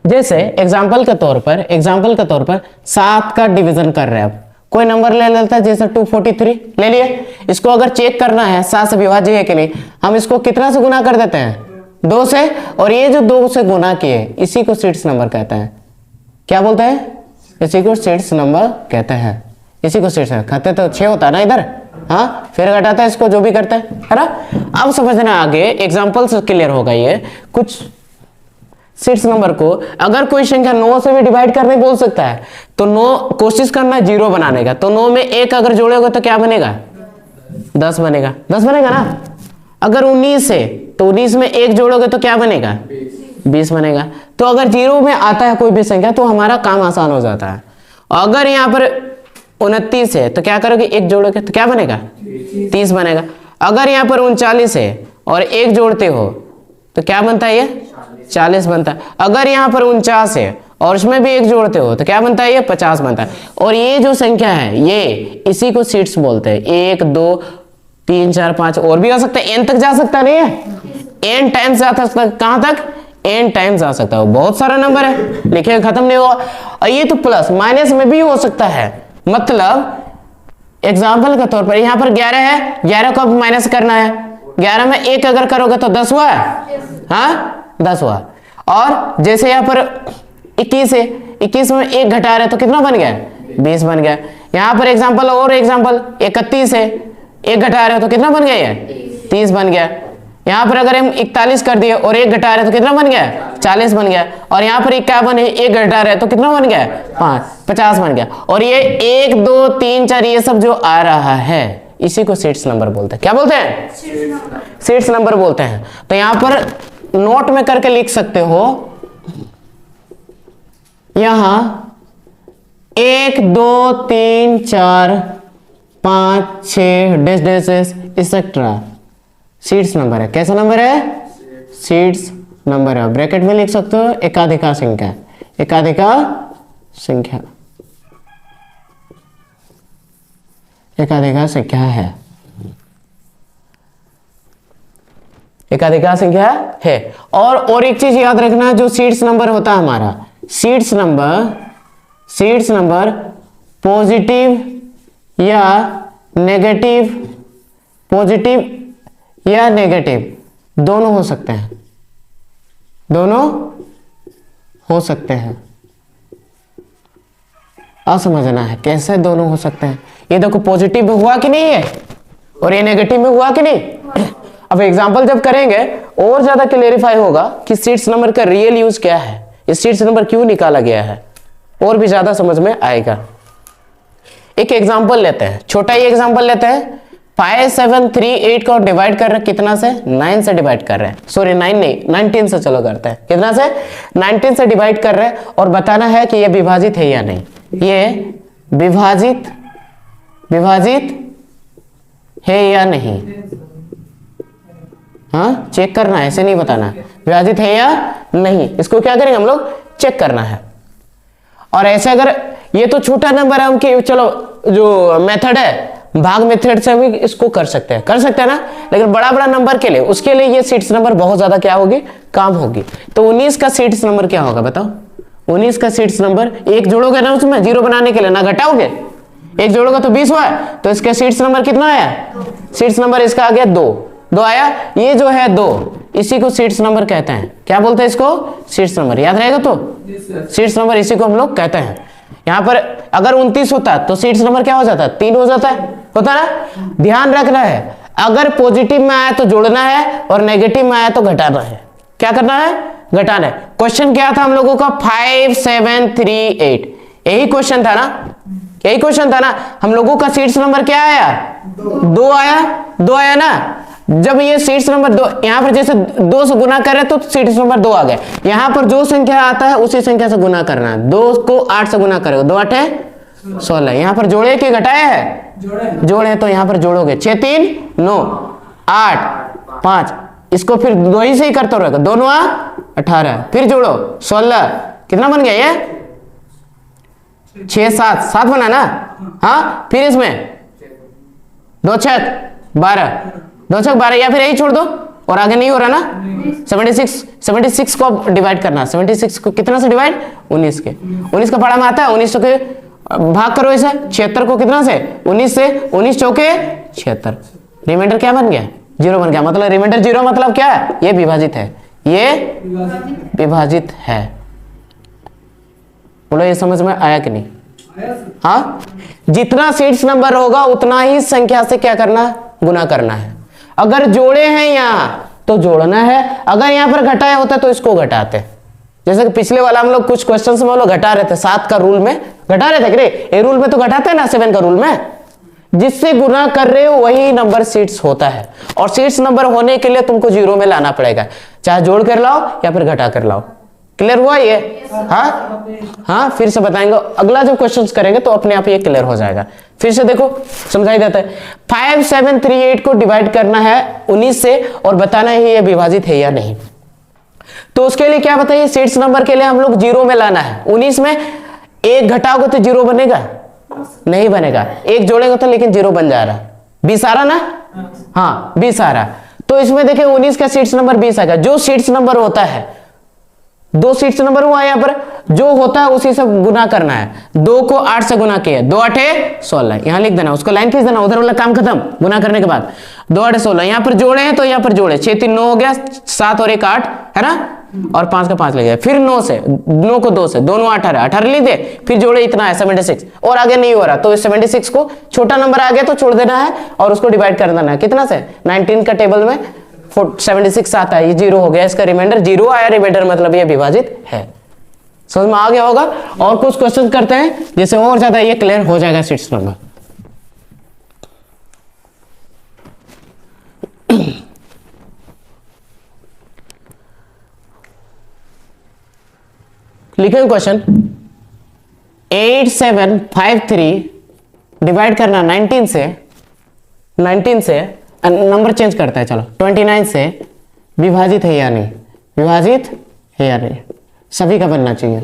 जैसे एग्जाम्पल के तौर पर 7 का डिवीजन कर रहे हैं। अब कोई नंबर ले लेता है जैसे 243 ले लिए, इसको अगर चेक करना है 7 से विभाज्य है कि नहीं, हम इसको कितना से गुना कर देते हैं 2 से, और ये जो 2 से गुना किए इसी को सीड्स नंबर कहते हैं। क्या बोलते हैं? इसी को सीड्स नंबर कहते हैं। इसी को सीड्स कहते तो 6 होता है ना इधर, हाँ फिर घटाता है इसको जो भी करता है ना। अब समझना आगे एग्जाम्पल से क्लियर होगा ये। कुछ सीड्स नंबर को अगर कोई संख्या 9 से भी डिवाइड करने बोल सकता है तो 9 कोशिश करना 0 बनाने का, तो 9 में 1 अगर जोड़ोगे तो क्या बनेगा? 10 बनेगा, 10 बनेगा ना। अगर 19 है तो 19 में 1 जोड़ोगे तो क्या बनेगा? 20 बनेगा। तो अगर 0 में आता है कोई भी संख्या तो हमारा काम आसान हो जाता है। अगर यहाँ पर 29 है तो क्या करोगे? 1 जोड़ोगे तो क्या बनेगा? 30 बनेगा। अगर यहाँ पर 39 है और 1 जोड़ते हो तो क्या बनता है? ये 40 बनता है। अगर यहाँ पर 49 है और उसमें भी 1 जोड़ते हो तो क्या बनता है? ये 50 बनता है। और ये जो संख्या है ये इसी को सीड्स बोलते हैं। 1 2 3 4 5 और भी आ सकता है, n तक जा सकता नहीं है, n टाइम्स जा सकता है। कहां तक? n टाइम्स जा सकता है। बहुत सारा नंबर है, लिखे खत्म नहीं हुआ। और ये तो प्लस माइनस में भी हो सकता है। मतलब एग्जाम्पल के तौर पर यहाँ पर 11 है, 11 को अब माइनस करना है। 11 में 1 अगर करोगे तो 10 हुआ, हाँ 10 हुआ। और जैसे यहाँ पर 21 है, 21 में 1 घटा रहे तो कितना बन गया? 20 बन गया। यहाँ पर एग्जाम्पल और एग्जाम्पल 31 है, 1 घटा रहे तो कितना बन गया? ये 30 बन गया। यहाँ पर अगर हम 41 कर दिए और 1 घटा रहे तो कितना बन गया? 40 बन गया। और यहाँ पर 51 है, 1 घटा रहे तो कितना बन गया? 50 बन गया। और ये 1 2 3 4 ये सब जो आ रहा है इसी को सीड्स नंबर बोलते हैं। क्या बोलते हैं? सीड्स नंबर बोलते हैं। तो यहाँ पर नोट में करके लिख सकते हो, यहां 1 2 3 4 5 6 dash dash etcetera seeds number है। कैसा नंबर है? सीड्स नंबर है। ब्रैकेट में लिख सकते हो एकाधिका संख्या। एकाधिका संख्या, एकाधिका संख्या है, एकाधिका संख्या है। और एक चीज याद रखना, जो सीड्स नंबर होता है हमारा, सीड्स नंबर पॉजिटिव या नेगेटिव, पॉजिटिव या नेगेटिव दोनों हो सकते हैं, दोनों हो सकते हैं। अब समझना है कैसे दोनों हो सकते हैं। ये देखो पॉजिटिव में हुआ कि नहीं है और ये नेगेटिव में हुआ कि नहीं। अब एग्जांपल जब करेंगे और ज्यादा क्लेरिफाई होगा कि सीड्स नंबर का रियल यूज क्या है, इस सीड्स नंबर क्यों निकाला गया है, और भी ज्यादा समझ में आएगा। एक एग्जांपल लेते हैं, छोटा ही एग्जांपल लेते हैं। 5 7 3 8 को डिवाइड कर रहे हैं कितना से? 9 से डिवाइड कर रहे हैं। सॉरी 9 नहीं, 19 से चलो करते हैं। कितना से? 19 से डिवाइड कर रहे हैं और बताना है कि ये विभाजित है या नहीं। ये विभाजित है या नहीं, हाँ चेक करना है, ऐसे नहीं बताना विभाजित है या नहीं। इसको क्या करेंगे हम लोग? चेक करना है। और ऐसे अगर ये तो छोटा नंबर है, उनकी चलो जो मेथड है भाग मेथड से भी इसको कर सकते हैं ना। लेकिन बड़ा बड़ा नंबर के लिए, उसके लिए ये सीड्स नंबर बहुत ज्यादा क्या होगी? काम होगी। तो 19 का सीड्स नंबर क्या होगा बताओ? 19 का सीड्स नंबर 1 जोड़ोगे ना उसमें 0 बनाने के लिए, ना घटाओगे, 1 जोड़ोगे तो 20 हुआ, तो इसका सीड्स नंबर कितना आया? सीड्स नंबर इसका आ गया 2 आया। ये जो है 2, इसी को सीड्स नंबर कहते हैं। क्या बोलते हैं इसको? Seeds number. याद रहेगा तो सीड्स नंबर इसी को हम लोग कहते हैं। यहाँ पर अगर 29 होता तो सीट्स नंबर क्या हो जाता, 3 हो जाता है, होता ना। ध्यान रखना है, अगर पॉजिटिव में आया तो जोड़ना है और नेगेटिव में आया तो घटाना है। क्या करना है, घटाना है। क्वेश्चन क्या था हम लोगों का, 5 7 3 8, यही क्वेश्चन था ना, यही क्वेश्चन था ना। हम लोगों का सीट्स नंबर क्या आया, 2 आया, 2 आया ना। जब ये सीट्स नंबर 2, यहां पर जैसे 2 से गुना करें तो सीट्स नंबर 2 आ गए। यहां पर जो संख्या आता है उसी संख्या से गुना करना है। 2 को 8 से गुना करेगा, 2 8 16। यहां पर जोड़े के घटाए है, जोड़े तो यहां पर जोड़ोगे, 6 3 9 8 5, इसको फिर 2 ही से ही करते रहेगा, 2 9 18, फिर जोड़ो 16, कितना बन गया ये, 6 7 7 बना ना। हाँ, फिर इसमें 2 6 12, 2 6 12, या फिर यही छोड़ दो और आगे नहीं हो रहा ना। 76 को डिवाइड करना, 76 को कितना से डिवाइड, 19 के, 19 का पढ़ा में आता है, 19 के भाग करो इसे, 76 को कितना से, 19 से, 19 चौके 76, रिमाइंडर क्या बन गया, 0 बन गया। मतलब रिमाइंडर 0 मतलब क्या है, ये विभाजित है, ये विभाजित है। बोलो ये समझ में आया कि नहीं। हाँ, जितना सीट्स नंबर होगा उतना ही संख्या से क्या करना, गुना करना है। अगर जोड़े हैं यहां तो जोड़ना है, अगर यहां पर घटाए होता तो इसको घटाते। जैसे कि पिछले वाला हम लोग कुछ क्वेश्चन में लोग घटा रहे थे, 7 का रूल में घटा रहे थे कि ए रूल में तो घटाते हैं ना, 7 का रूल में जिससे गुना कर रहे हो वही नंबर सीट्स होता है। और सीट्स नंबर होने के लिए तुमको 0 में लाना पड़ेगा, चाहे जोड़ कर लाओ या फिर घटा कर लाओ। क्लियर हुआ ये। हाँ हाँ, फिर से बताएंगे, अगला जब क्वेश्चंस करेंगे तो अपने आप ये क्लियर हो जाएगा। फिर से देखो, समझाई देता है। 5 7 3 8 को डिवाइड करना है 19 से और बताना है ये विभाजित है या नहीं। तो उसके लिए क्या बताइए, सीट्स नंबर के लिए हम लोग 0 में लाना है। 19 में 1 घटाओगे तो 0 बनेगा, नहीं बनेगा। 1 जोड़ेगा तो लेकिन 0 बन जा रहा, 20 आ रहा ना। हाँ 20 आ रहा, तो इसमें देखिए 19 का सीट्स नंबर 20 आएगा। जो सीट्स नंबर होता है, 2 सीट्स नंबर हुआ यहाँ पर, जो होता है उसी से गुना करना है। 2 को 8 से गुना किया, 2 8 16, यहां लिख देना, उसको लाइन खींच देना, उधर वाला काम खत्म। गुना करने के बाद 2 8 16, यहां पर जोड़े हैं तो यहां पर जोड़े, 6 3 9 हो गया, 7 और 1 8 है ना, और 5 का 5 लग गया। फिर 9 से, 9 को 2 से, 2 9 18, 18 लिख दे, फिर जोड़े इतना है 76, और आगे नहीं हो रहा तो 76 को छोटा नंबर आ गया तो छोड़ देना है और उसको डिवाइड कर देना है कितना से, 19 का टेबल में 76 आता है, ये 0 हो गया, इसका रिमाइंडर 0 आया। रिमाइंडर मतलब ये विभाजित है। समझ में आ गया होगा। और कुछ क्वेश्चन करते हैं जैसे और ज्यादा ये क्लियर हो जाएगा सीट्स नंबर। लिखेंगे क्वेश्चन, 8 7 5 3 डिवाइड करना 19 से नंबर चेंज करता है, चलो 29 से विभाजित है या नहीं, विभाजित है या नहीं, सभी का बनना चाहिए।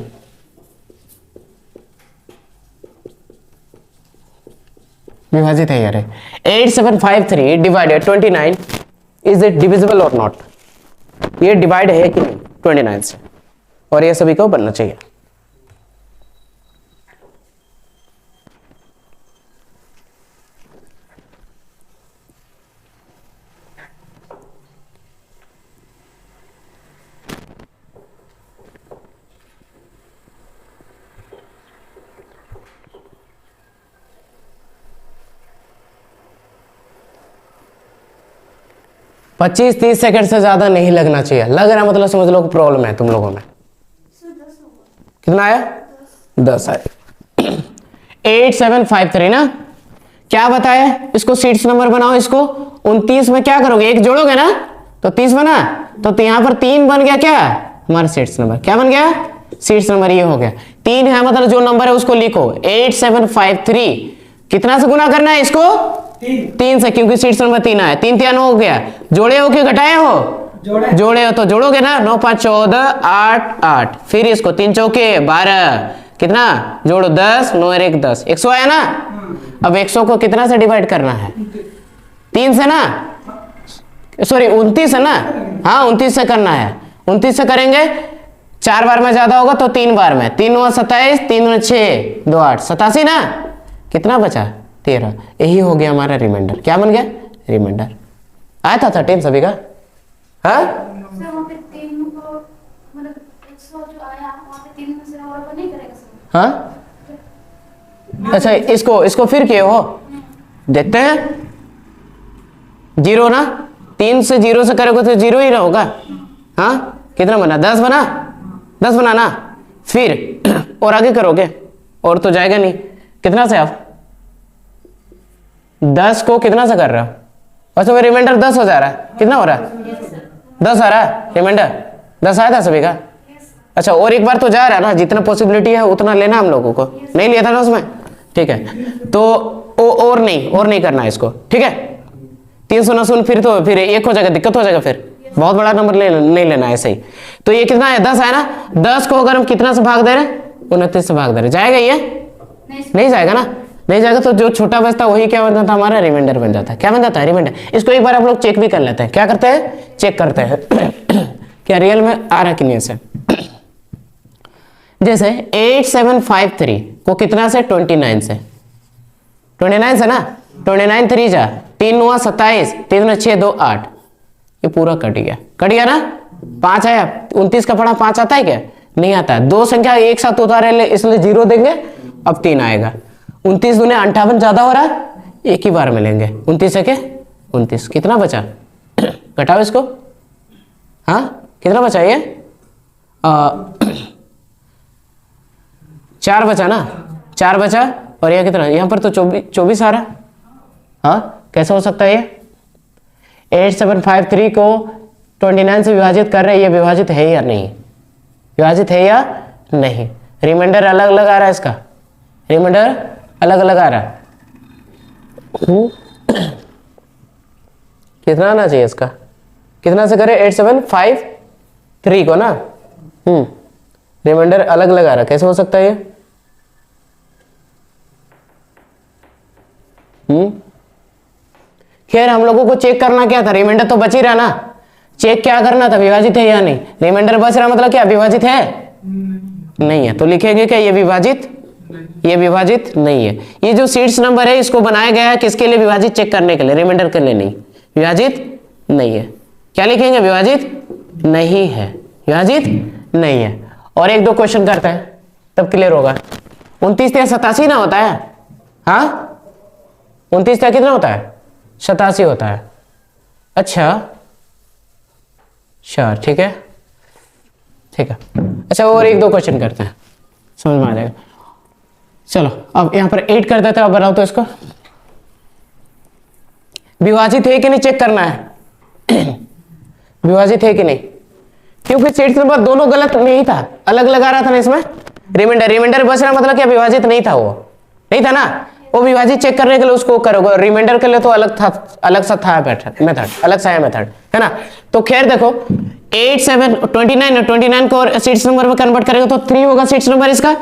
विभाजित है या नहीं। 8 7 5 3 डिवाइडेड 29, इज इट डिविजिबल और नॉट, ये डिवाइड है कि नहीं 29 से, और ये सभी को बनना चाहिए। पच्चीस 30 सेकंड से ज्यादा नहीं लगना चाहिए। लग रहा मतलब समझ लो प्रॉब्लम है तुम लोगों में। कितना आया, 10 आया। 8 7 5 3 ना, क्या बताया, इसको सीट्स नंबर बनाओ। इसको 29 में क्या करोगे, 1 जोड़ोगे ना तो 30 बना, तो यहां पर 3 बन गया, क्या हमारा सीट्स नंबर, क्या बन गया, सीट्स नंबर ये हो गया। 3 है मतलब जो नंबर है उसको लिखो। 8 7 5 3 कितना से गुना करना है इसको, 3 से, क्योंकि सीट्स नंबर 3 आया। 3 3 हो गया, जोड़े हो कि घटाए हो, जोड़े हो तो जोड़ोगे ना, 9 5 14 8 8, फिर इसको 3 चौके 12, कितना जोड़ो 10, 9 और 1 10, 100 आया ना। अब 100 को कितना से डिवाइड करना है, 3 से ना, सॉरी 29 है ना, हाँ 29 से करना है। 29 से करेंगे 4 बार में ज्यादा होगा तो 3 बार में, 3 9 27, 3 9 6 2 8 87 ना, कितना बचा 13। यही हो गया हमारा रिमाइंडर। क्या बन गया, रिमाइंडर आया था 13 सभी का। हाँ हाँ अच्छा इसको फिर किए हो, देखते हैं। 0 ना, 3 से 0 से करोगे तो 0 ही ना होगा। हाँ कितना बना, 10 बना, 10 बना ना। फिर और आगे करोगे और तो जाएगा नहीं। कितना से आप 10 को कितना से कर रहे हो? बस तो रिमाइंडर 10 हो जा रहा है। कितना हो रहा है? 10 आ रहा है रिमाइंडर। 10 आया था सभी का? अच्छा और एक बार तो जा रहा है ना, जितना पॉसिबिलिटी है उतना लेना हम लोगों को। नहीं लिया था ना उसमें, ठीक है। तो और नहीं करना है इसको, ठीक है। 300 ना सुन, फिर तो फिर 1 हो जाएगा, दिक्कत हो जाएगा, फिर बहुत बड़ा नंबर नहीं लेना है। सही तो ये कितना है, 10 है ना। 10 को अगर हम कितना से भाग दे रहे हैं, 29 से भाग दे रहे, जाएगा ये? नहीं जाएगा ना, नहीं जाएगा। तो जो छोटा बचता वही क्या बन जाता है, हमारा रिमाइंडर बन जाता है। क्या बन जाता है? रिमाइंडर। इसको एक बार आप लोग चेक भी कर लेते हैं। क्या करते हैं? चेक करते हैं क्या रियल में आ रहा कि नहीं से। जैसे 8753 को कितना से, 29 से, 29 से ना, 29 3 जा 3 9 27, 3 9 6 2 8, ये पूरा कट गया ना। 5 आया, 29 का पढ़ा 5 आता है क्या? नहीं आता। 2 संख्या एक साथ उतारे इसलिए 0 देंगे, अब 3 आएगा। 29 दूने 58 ज्यादा हो रहा है, एक ही बार मिलेंगे। 29 है क्या? 29 कितना बचा? घटाओ इसको। हाँ कितना बचा ये? 4 बचा ना, 4 बचा। और यह कितना, यहां पर तो 24 आ रहा। हाँ कैसे हो सकता है ये? 8753 को 29 से विभाजित कर रहे हैं, ये विभाजित है या नहीं? विभाजित है या नहीं? रिमाइंडर अलग अलग आ रहा है, इसका रिमाइंडर अलग अलग आ रहा है। कितना आना चाहिए इसका? कितना से करें? 8753 को ना, रिमाइंडर अलग अलग आ रहा है। कैसे हो सकता है ये? खैर हम लोगों को चेक करना क्या था, रिमाइंडर तो बच ही रहा ना। चेक क्या करना था, विभाजित है या नहीं। रिमाइंडर बच रहा मतलब क्या, विभाजित है? नहीं है। तो लिखेंगे क्या, ये विभाजित, ये विभाजित नहीं है। ये जो सीट्स नंबर है इसको बनाया गया है किसके लिए? विभाजित चेक करने के लिए, रिमाइंडर के लिए नहीं। विभाजित नहीं है। क्या लिखेंगे? विभाजित नहीं है, विभाजित नहीं है। और 1 2 क्वेश्चन करते हैं तब क्लियर होगा। 29 3 87 ना होता है। हाँ 29 3 कितना होता है? 87 होता है। अच्छा ठीक है, ठीक है। अच्छा और 1 2 क्वेश्चन करते हैं, समझ में आ जाएगा। चलो अब यहां पर 8 कर देते हैं। अब बनाओ तो इसको। विभाजित है कि नहीं चेक करना है। विभाजित है कि नहीं, क्योंकि सीट्स नंबर दोनों गलत नहीं था, अलग लगा रहा था ना इसमें। रिमाइंडर बच रहा मतलब क्या, विभाजित नहीं था, वो नहीं था ना। वो विभाजित चेक करने के लिए उसको करोगे, रिमाइंडर के लिए तो अलग था, अलग सा था मेथड, अलग सा है मेथड, है ना। तो खैर देखो 29 को सीट्स नंबर में कन्वर्ट करेंगे तो 3 होगा सीट्स नंबर इसका।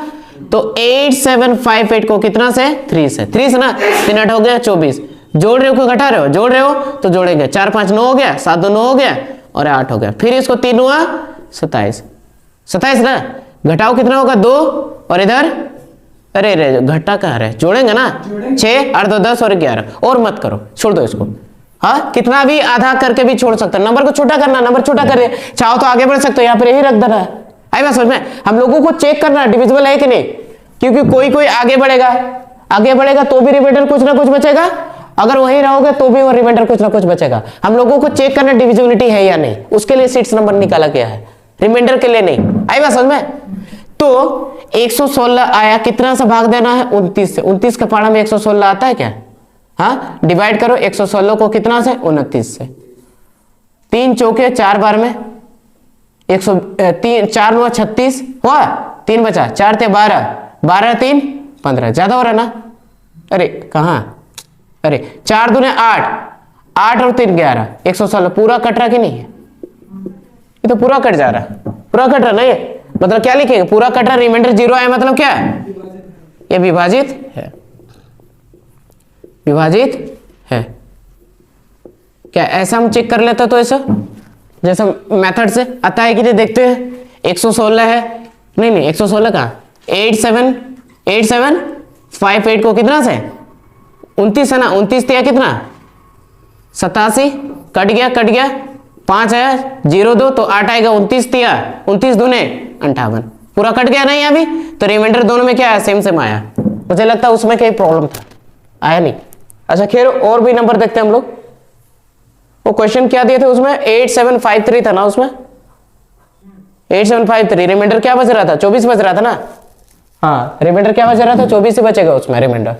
तो 8758 को कितना से? 3 से। 3 से ना, 3 8 हो गया 24। जोड़ रहे हो कि घटा रहे हो? जोड़ रहे हो तो जोड़ेंगे। 4 5 9 हो गया, 7 2 9 हो गया और 8 हो गया। फिर इसको 3 हुआ 27 ना, घटाओ कितना होगा? 2 और इधर अरे घटा कहाँ रहे, जोड़ेंगे ना। 6 8 2 10 और 11 और मत करो, छोड़ दो इसको। हाँ कितना भी आधा करके भी छोड़ सकते हो, नंबर को छोटा करना, नंबर छोटा करे, चाहो तो आगे बढ़ सकते हो, यहाँ पर यही रख देना है। आई बात समझ में? हम लोगों को चेक करना डिविजिबल है कि नहीं, क्योंकि कोई आगे बढ़ेगा तो भी रिमाइंडर कुछ ना कुछ बचेगा, अगर वहीं रहोगे तो भी वो रिमाइंडर कुछ ना कुछ बचेगा। हम लोगों को चेक करना डिविजिबिलिटी है या नहीं, उसके लिए सीट्स नंबर निकाला गया है, रिमाइंडर के लिए नहीं। आई बात समझ में? तो 116 आया, कितना से भाग देना है? 29 से। 29 का पारा में 116 आता है क्या? हाँ डिवाइड करो 116 को कितना से? 29 से। 3 चौके 4 बार में 103, 4 9 36 हुआ, 3 बचा, 4 थे 12, 12 3 15, ज्यादा हो रहा ना। अरे कहाँ, अरे 4 दूने 8, 8 और 3 11, 116 पूरा कट रहा कि नहीं? ये तो पूरा कट जा रहा है, पूरा कट रहा नहीं, मतलब क्या लिखेंगे? पूरा कट रहा, रिमाइंडर 0 आया मतलब क्या है? ये विभाजित है, विभाजित है। क्या ऐसा हम चेक कर लेते तो ऐसा जैसा मेथड से आता है कि नहीं देखते हैं। 116 है, नहीं 116 का 8758 को कितना से? 29 है ना, 29 दिया कितना? 87, कट गया 5 आया 0 2 तो 8 आएगा, 29 दिया, 29 दूने 58, पूरा कट गया नहीं अभी, तो रिमाइंडर दोनों में क्या है? सेम आया, मुझे लगता है उसमें कहीं प्रॉब्लम था, आया नहीं। अच्छा खैर और भी नंबर देखते हैं हम लोग। वो क्वेश्चन क्या दिए थे उसमें, 8753 था ना उसमें, 8753। रिमाइंडर क्या बच रहा था, 24 बच रहा था ना। हाँ रिमाइंडर क्या बच रहा था, 24 ही बचेगा उसमें रिमाइंडर।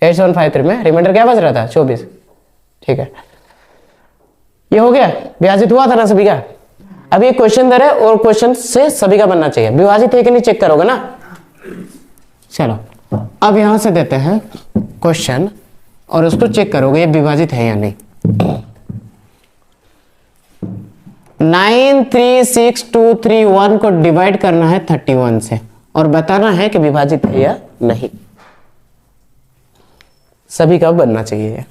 8753 में रिमाइंडर क्या बच रहा था, 24। ठीक है, ये हो गया, विभाजित हुआ था ना सभी का। अब ये क्वेश्चन दर है और क्वेश्चन से सभी का बनना चाहिए, विभाजित है कि नहीं चेक करोगे ना। चलो अब यहां से देते हैं क्वेश्चन और उसको चेक करोगे ये विभाजित है या नहीं। 936231 को डिवाइड करना है 31 से और बताना है कि विभाजित है या नहीं। सभी का बनना चाहिए।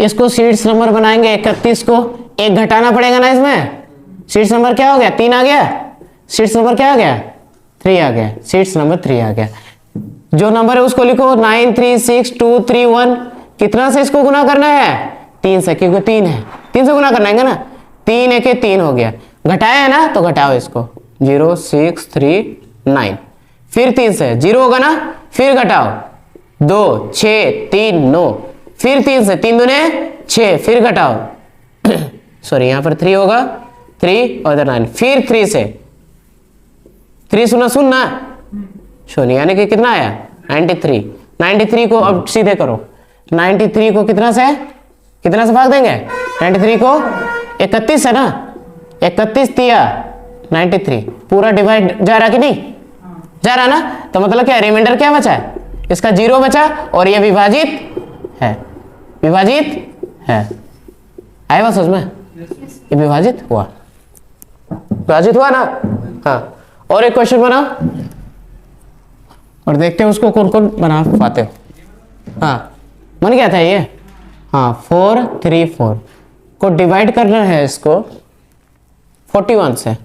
इसको सीट्स नंबर बनाएंगे 31 को, एक घटाना पड़ेगा ना इसमें। सीट्स नंबर क्या हो गया, 3 आ गया। सीट्स नंबर क्या आ गया, 3 आ गया। सीट्स नंबर 3 आ गया। जो नंबर है उसको लिखो 936231। कितना से इसको गुना करना है, 3 से, क्योंकि 3 है, 3 से गुना करना है ना। 3 1 3 हो गया। घटाया है ना तो घटाओ इसको, 0639। फिर 3 से 0 होगा ना, फिर घटाओ 2 6 3 9। फिर 3 से, 3 दूने 6, फिर घटाओ सॉरी यहां पर 3 होगा, 3 और इधर 9। फिर 3 से, 3 सुनना शून्य, यानी कि कितना आया 93। 93 को अब सीधे करो, 93 को कितना से भाग देंगे, 93 को 31 है ना, 31 दिया 93, पूरा डिवाइड जा रहा कि नहीं जा रहा ना। तो मतलब क्या, रिमाइंडर क्या बचा है, इसका 0 बचा और ये विभाजित है, विभाजित है। आए बस उसमें, ये विभाजित हुआ ना। हाँ और एक क्वेश्चन बनाओ और देखते हैं उसको कौन कौन बना पाते हो। हाँ बन गया था ये। हाँ 434 को डिवाइड करना है इसको 41 से।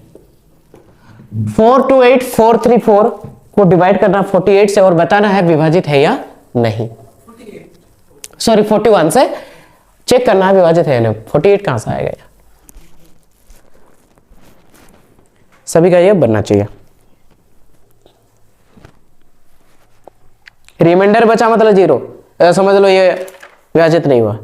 428434 को डिवाइड करना 48 से और बताना है विभाजित है या नहीं। सॉरी 41 से चेक करना है विभाजित है या नहीं। 48 कहां से आएगा, सभी का ये बनना चाहिए। रिमाइंडर बचा मतलब 0, समझ लो ये विभाजित नहीं हुआ।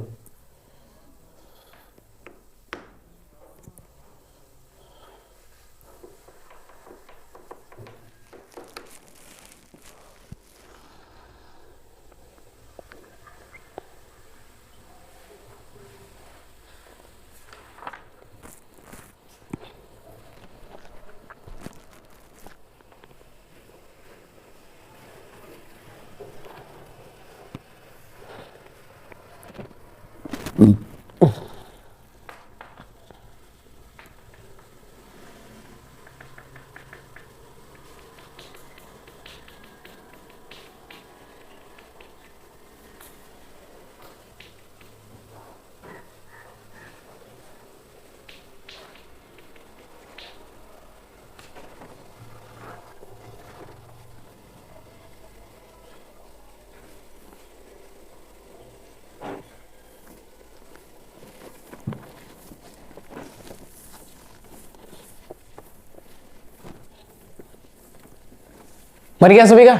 बन गया सभी का।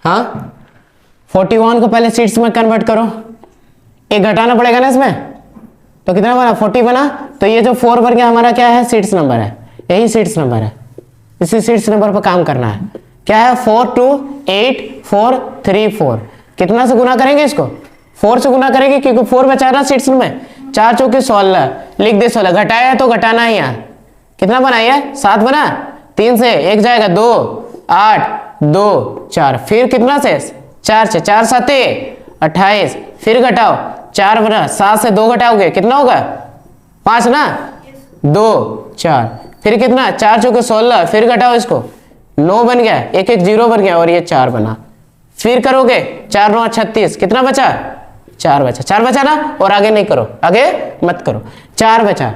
हाँ 41 को पहले सीट्स में कन्वर्ट करो, एक घटाना पड़ेगा ना इसमें, तो कितना बना 40 बना। तो ये जो 4 बन गया हमारा क्या है, सीट्स नंबर है, यही सीट्स नंबर है। इसी सीट्स नंबर पर काम करना है। क्या है 428434। कितना से गुना करेंगे इसको, 4 से गुना करेंगे क्योंकि 4 बचा रहा सीट्स में। 4 चौके 16, लिख दे 16, घटाया है तो घटाना है यहाँ, कितना बना है 7 बना, 3 से 1 जाएगा 2, 8, 2, 4, फिर कितना से 4 से 4 7 28, फिर घटाओ 4 बना, 7 से 2 घटाओगे कितना होगा 5 ना, 2 4, फिर कितना 4 चौके 16, फिर घटाओ इसको 9 बन गया, 1 1 0 बन गया और ये 4 बना, फिर करोगे 4 9 36, कितना बचा 4 बचा, 4 बचा ना, और आगे नहीं करो, आगे मत करो, 4 बचा,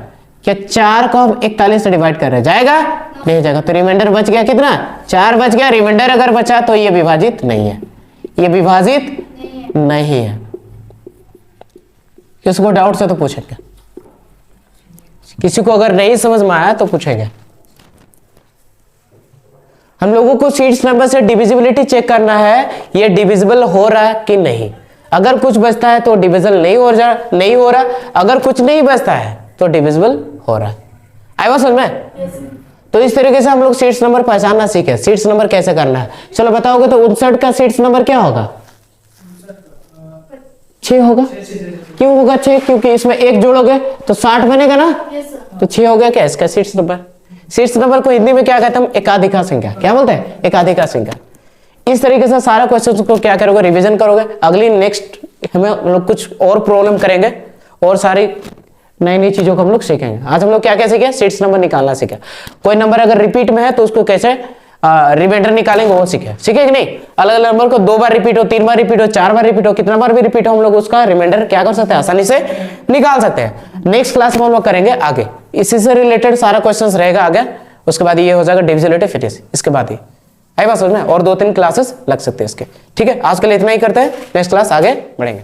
क्या 4 को हम 41 से डिवाइड कर रहे हैं, जाएगा नहीं जाएगा, तो रिमाइंडर बच गया कितना 4 बच गया, रिमाइंडर अगर बचा तो ये विभाजित नहीं है, ये विभाजित नहीं है। किसको डाउट है तो पूछेंगे, किसी को अगर नहीं समझ में आया तो पूछेंगे। हम लोगों को सीट्स नंबर से डिविजिबिलिटी चेक करना है, ये डिविजिबल हो रहा है कि नहीं, अगर कुछ बचता है तो डिविजिबल नहीं हो रहा, अगर कुछ नहीं बचता है तो डिविजिबल हो रहा है। आई बात समझ में? तो इस तरीके से हम लोग सीट्स नंबर पहचानना सीखे, सीट्स नंबर कैसे करना है। चलो बताओगे तो 59 का सीट्स नंबर क्या होगा 6 होगा, क्यों होगा 6, क्योंकि इसमें 1 जोड़ोगे तो 60 बनेगा ना, तो 6 हो गया क्या इसका सीट्स नंबर। सीट्स नंबर को हिंदी में क्या कहते हैं हम, एकाधिका संख्या, क्या बोलते हैं एकाधिका संख्या। इस तरीके से सारा क्वेश्चन को क्या करोगे रिवीजन करोगे, अगली नेक्स्ट हमें हम लोग कुछ और प्रॉब्लम करेंगे और सारी नई नई चीजों को हम लोग सीखेंगे। आज हम लोग क्या क्या सीखे, सीट्स नंबर निकालना सीखे, कोई नंबर अगर रिपीट में है तो उसको कैसे रिमाइंडर निकालेंगे वो सीखे कि नहीं, अलग अलग नंबर को 2 बार रिपीट हो, 3 बार रिपीट हो, 4 बार रिपीट हो, कितना बार भी रिपीट हो, हम लोग उसका रिमाइंडर क्या कर सकते हैं आसानी से निकाल सकते हैं। नेक्स्ट क्लास में हम लोग करेंगे आगे, इसी से रिलेटेड सारा क्वेश्चन रहेगा आगे, उसके बाद ये हो जाएगा डिविजिबिलिटी फिनिश, इसके बाद ही आई बात समझ में, और 2-3 क्लासेस लग सकते हैं इसके। ठीक है, आज के लिए इतना ही करते हैं, नेक्स्ट क्लास आगे बढ़ेंगे।